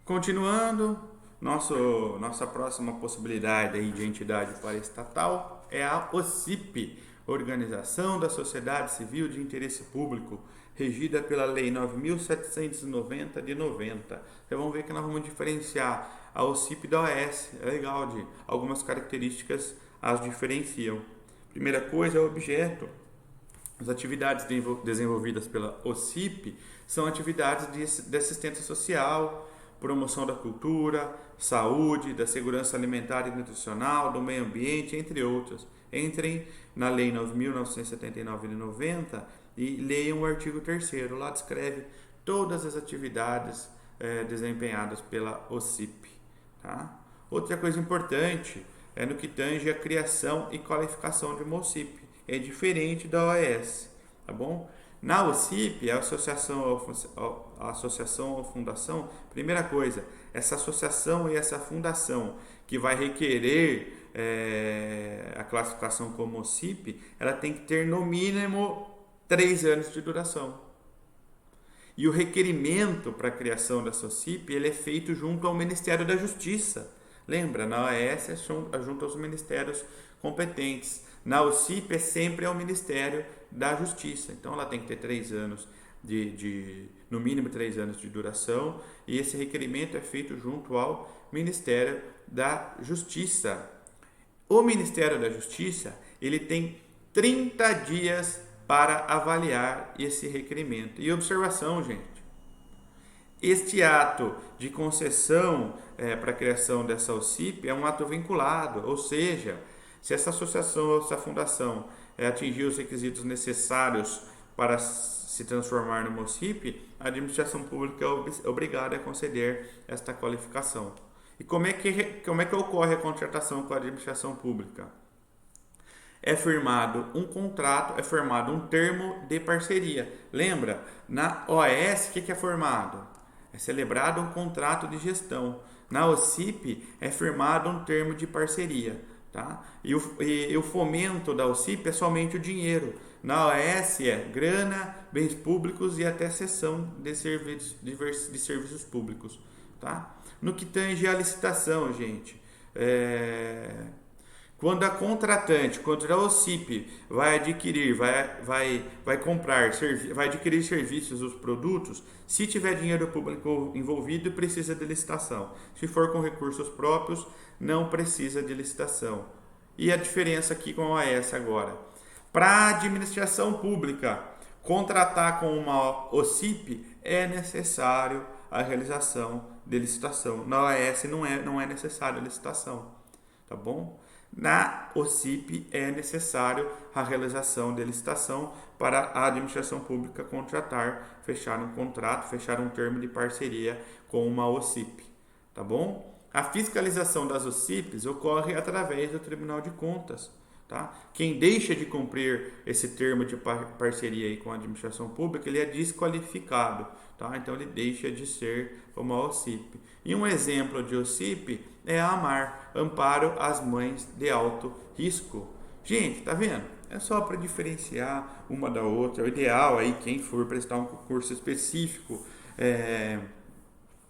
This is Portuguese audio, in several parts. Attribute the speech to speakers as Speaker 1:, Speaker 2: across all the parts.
Speaker 1: Continuando, nossa próxima possibilidade aí de entidade paraestatal é a OCIP, Organização da Sociedade Civil de Interesse Público, regida pela Lei 9.790 de 90. Então vamos ver que nós vamos diferenciar a OCIP da OS. É legal, de algumas características as diferenciam. Primeira coisa é o objeto. As atividades desenvolvidas pela OCIP são atividades de assistência social, promoção da cultura, saúde, da segurança alimentar e nutricional, do meio ambiente, entre outras. Entrem na Lei 9.979 de 90 e leiam o artigo 3º. Lá descreve todas as atividades desempenhadas pela OCIP. Tá? Outra coisa importante é no que tange a criação e qualificação de uma OCIP. É diferente da OAS, tá bom? Na OCIP, a associação ou fundação, primeira coisa, essa associação e essa fundação que vai requerer a classificação como OCIP, ela tem que ter no mínimo 3 anos de duração. E o requerimento para a criação dessa OCIP ele é feito junto ao Ministério da Justiça. Lembra, na OAS é junto aos ministérios competentes. Na OCIP é sempre ao Ministério da Justiça. Então ela tem que ter 3 anos no mínimo 3 anos de duração, e esse requerimento é feito junto ao Ministério da Justiça. O Ministério da Justiça, ele tem 30 dias para avaliar esse requerimento. E observação, gente. Este ato de concessão para a criação dessa OCIP é um ato vinculado, ou seja, se essa associação ou essa fundação atingir os requisitos necessários para se transformar numa OCIP, a administração pública é obrigada a conceder esta qualificação. E como é que ocorre a contratação com a administração pública? É firmado um contrato, é formado um termo de parceria. Lembra? Na OAS, o que é formado? É celebrado um contrato de gestão. Na OCIP, é firmado um termo de parceria. Tá? E o fomento da OCIP é somente o dinheiro. Na OAS é grana, bens públicos e até cessão de serviços públicos. Tá? No que tange a licitação, gente, quando a contratante, quando a OCIP vai adquirir, vai comprar, vai adquirir serviços ou produtos, se tiver dinheiro público envolvido, precisa de licitação. Se for com recursos próprios, não precisa de licitação. E a diferença aqui com a OAS agora? Para a administração pública contratar com uma OCIP, é necessário a realização de licitação. Na OAS não é necessário a licitação, tá bom? Na OCIP é necessário a realização de licitação para a administração pública contratar, fechar um contrato, fechar um termo de parceria com uma OCIP, tá bom? A fiscalização das OCIPs ocorre através do Tribunal de Contas. Tá? Quem deixa de cumprir esse termo de parceria aí com a administração pública, ele é desqualificado. Tá? Então ele deixa de ser uma OCIP. E um exemplo de OCIP é a AMAR, Amparo às Mães de Alto Risco. Gente, tá vendo? É só para diferenciar uma da outra. O ideal aí, quem for prestar um concurso específico,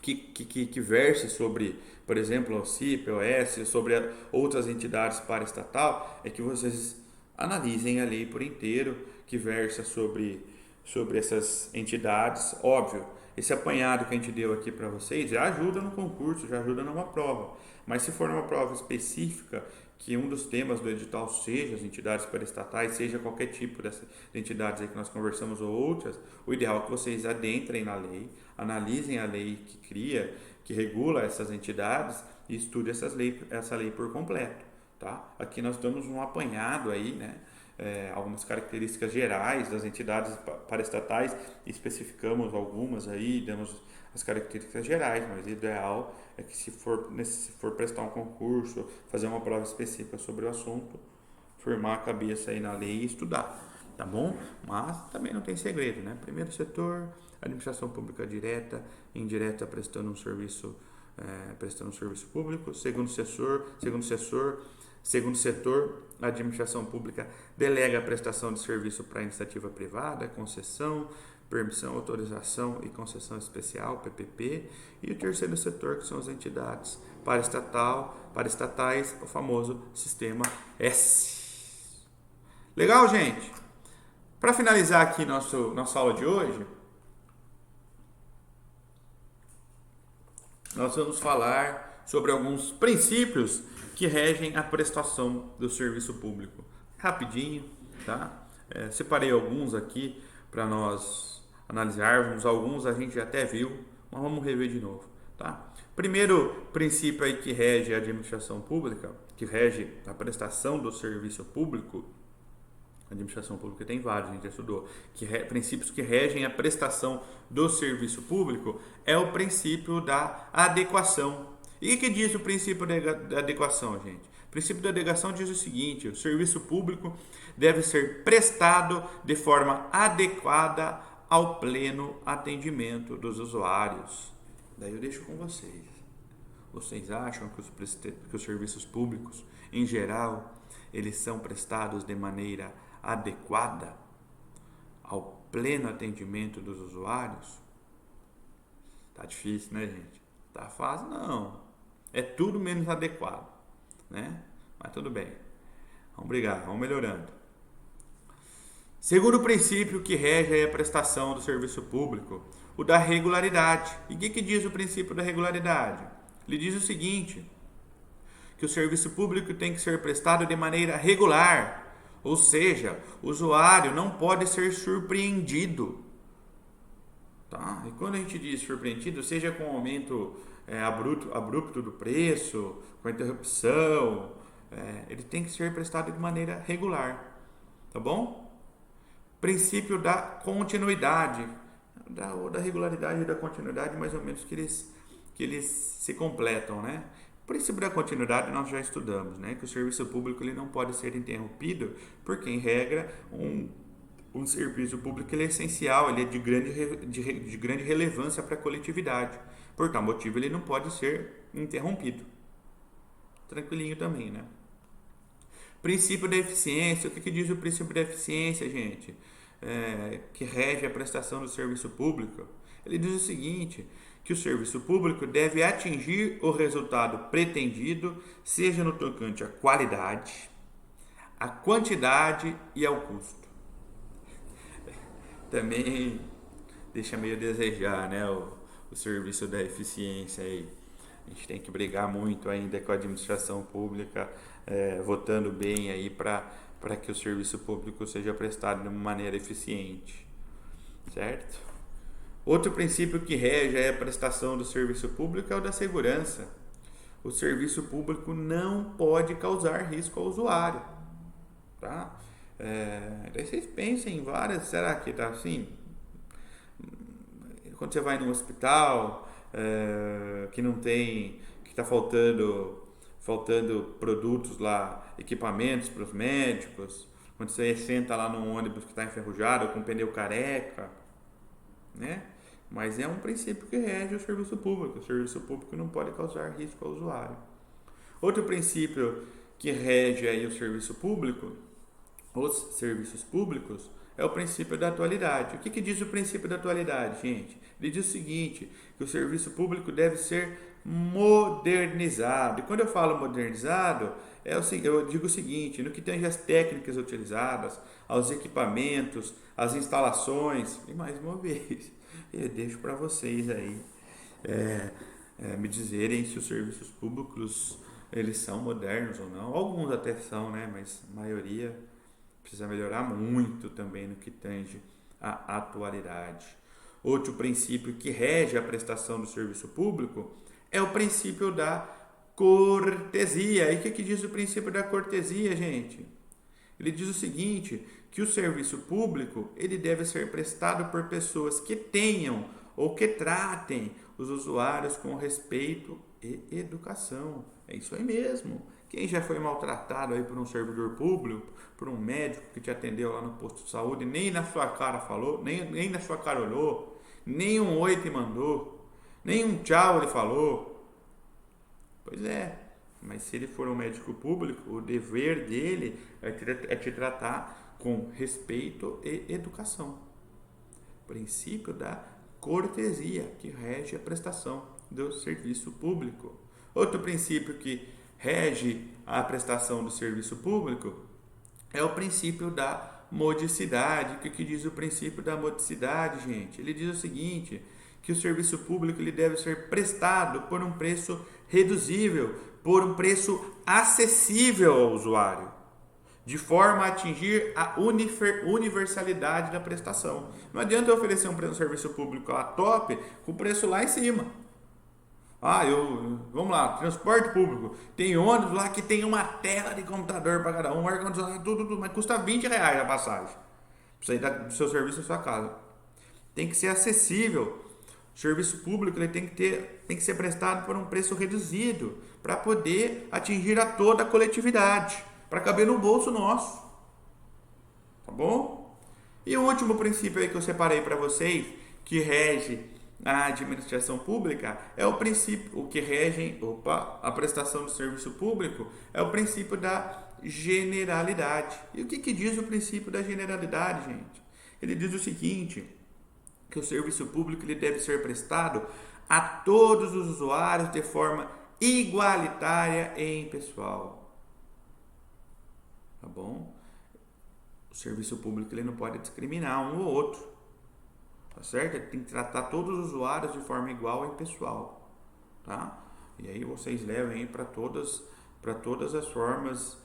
Speaker 1: que verse sobre, por exemplo, a OCIP, a OS, sobre outras entidades paraestatal, é que vocês analisem a lei por inteiro, que versa sobre essas entidades. Óbvio, esse apanhado que a gente deu aqui para vocês já ajuda no concurso, já ajuda numa prova. Mas se for uma prova específica, que um dos temas do edital seja as entidades paraestatais, seja qualquer tipo dessas entidades aí que nós conversamos ou outras, o ideal é que vocês adentrem na lei, analisem a lei que regula essas entidades e estudem essa lei por completo. Tá? Aqui nós damos um apanhado aí, né? Algumas características gerais das entidades paraestatais, especificamos algumas aí, damos as características gerais, mas o ideal é que se for prestar um concurso, fazer uma prova específica sobre o assunto, formar a cabeça aí na lei e estudar, tá bom? Mas também não tem segredo, né? Primeiro setor, administração pública direta, indireta prestando um serviço público, segundo setor, a administração pública delega a prestação de serviço para iniciativa privada, concessão, permissão, autorização e concessão especial, PPP, e o terceiro setor, que são as entidades paraestatais, o famoso Sistema S. Legal, gente? Para finalizar aqui nossa aula de hoje, nós vamos falar sobre alguns princípios que regem a prestação do serviço público. Rapidinho, tá? Separei alguns aqui para nós analisarmos. Alguns a gente até viu, mas vamos rever de novo, tá? Primeiro princípio aí que rege a administração pública, que rege a prestação do serviço público. A administração pública tem vários, a gente já estudou. Princípios que regem a prestação do serviço público é o princípio da adequação. E o que diz o princípio da adequação, gente? O princípio da adequação diz o seguinte: o serviço público deve ser prestado de forma adequada ao pleno atendimento dos usuários. Daí eu deixo com vocês. Vocês acham que os serviços públicos, em geral, eles são prestados de maneira adequada ao pleno atendimento dos usuários? Tá difícil, né, gente? Tá fácil, não. É tudo menos adequado, né? Mas tudo bem. Vamos brigar, vamos melhorando. Segundo princípio que rege a prestação do serviço público, o da regularidade. E o que diz o princípio da regularidade? Ele diz o seguinte: que o serviço público tem que ser prestado de maneira regular. Ou seja, o usuário não pode ser surpreendido. Tá? E quando a gente diz surpreendido, seja com aumento abrupto do preço, com interrupção, ele tem que ser prestado de maneira regular. Tá bom? Princípio da continuidade. Da regularidade e da continuidade, mais ou menos que eles se completam, né? O princípio da continuidade nós já estudamos, né? Que o serviço público ele não pode ser interrompido, porque em regra um serviço público ele é essencial, ele é de grande relevância para a coletividade. Por tal motivo ele não pode ser interrompido. Tranquilinho também, né? Princípio da eficiência. O que diz o princípio da eficiência, gente? Que rege a prestação do serviço público. Ele diz o seguinte: que o serviço público deve atingir o resultado pretendido, seja no tocante à qualidade, à quantidade e ao custo. Também deixa meio a desejar, né, o serviço da eficiência aí. A gente tem que brigar muito ainda com a administração pública, votando bem aí para que o serviço público seja prestado de uma maneira eficiente, certo? Outro princípio que rege a prestação do serviço público é o da segurança. O serviço público não pode causar risco ao usuário, tá? Daí vocês pensem em várias, será que tá assim? Quando você vai num hospital que não tem, que está faltando produtos lá, equipamentos para os médicos, quando você senta lá num ônibus que está enferrujado ou com pneu careca, né? Mas é um princípio que rege o serviço público. O serviço público não pode causar risco ao usuário. Outro princípio que rege aí o serviço público, os serviços públicos, é o princípio da atualidade. O que diz o princípio da atualidade, gente? Ele diz o seguinte: que o serviço público deve ser modernizado. E quando eu falo modernizado, eu digo o seguinte: no que tange às técnicas utilizadas, aos equipamentos, às instalações, e mais uma vez, eu deixo para vocês aí me dizerem se os serviços públicos eles são modernos ou não. Alguns até são, né? Mas a maioria precisa melhorar muito também no que tange à atualidade. Outro princípio que rege a prestação do serviço público é o princípio da cortesia. E o que diz o princípio da cortesia, gente? Ele diz o seguinte: que o serviço público ele deve ser prestado por pessoas que tenham ou que tratem os usuários com respeito e educação. É isso aí mesmo. Quem já foi maltratado aí por um servidor público, por um médico que te atendeu lá no posto de saúde, nem na sua cara falou, nem na sua cara olhou, nem um oi te mandou, nem um tchau ele falou. Pois é, mas se ele for um médico público, o dever dele é te tratar com respeito e educação. princípio da cortesia, que rege a prestação do serviço público. Outro princípio que rege a prestação do serviço público é o princípio da modicidade. O que diz o princípio da modicidade, gente? Ele diz o seguinte, que o serviço público ele deve ser prestado por um preço reduzível, por um preço acessível ao usuário, de forma a atingir a universalidade da prestação. Não adianta eu oferecer um serviço público lá top, com o preço lá em cima. Vamos lá, transporte público. Tem ônibus lá que tem uma tela de computador para cada um, ar-condicionado, tudo, mas custa R$20 a passagem. Pra você ir do seu serviço à sua casa. Tem que ser acessível. O serviço público ele tem que ser prestado por um preço reduzido, para poder atingir a toda a coletividade, para caber no bolso nosso. Tá bom? E o último princípio aí que eu separei para vocês, que rege a administração pública, é o princípio, o que rege a prestação do serviço público, é o princípio da generalidade. E o que diz o princípio da generalidade, gente? Ele diz o seguinte, que o serviço público ele deve ser prestado a todos os usuários de forma igualitária e impessoal. Tá bom? O serviço público ele não pode discriminar um ou outro. Tá certo? Ele tem que tratar todos os usuários de forma igual e impessoal. Tá? E aí vocês levem para todas as formas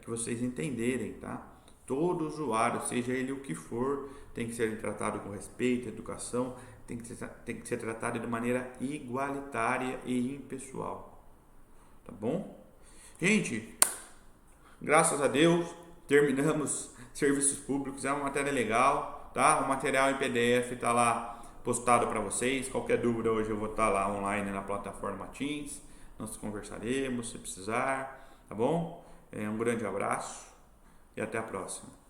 Speaker 1: que vocês entenderem, tá? Todo usuário, seja ele o que for, tem que ser tratado com respeito, educação, tem que ser tratado de maneira igualitária e impessoal. Tá bom? Gente, graças a Deus, terminamos serviços públicos, é uma matéria legal, tá? O material em PDF está lá postado para vocês. Qualquer dúvida hoje eu vou estar lá online na plataforma Teams. Nós conversaremos se precisar, tá bom? Um grande abraço e até a próxima.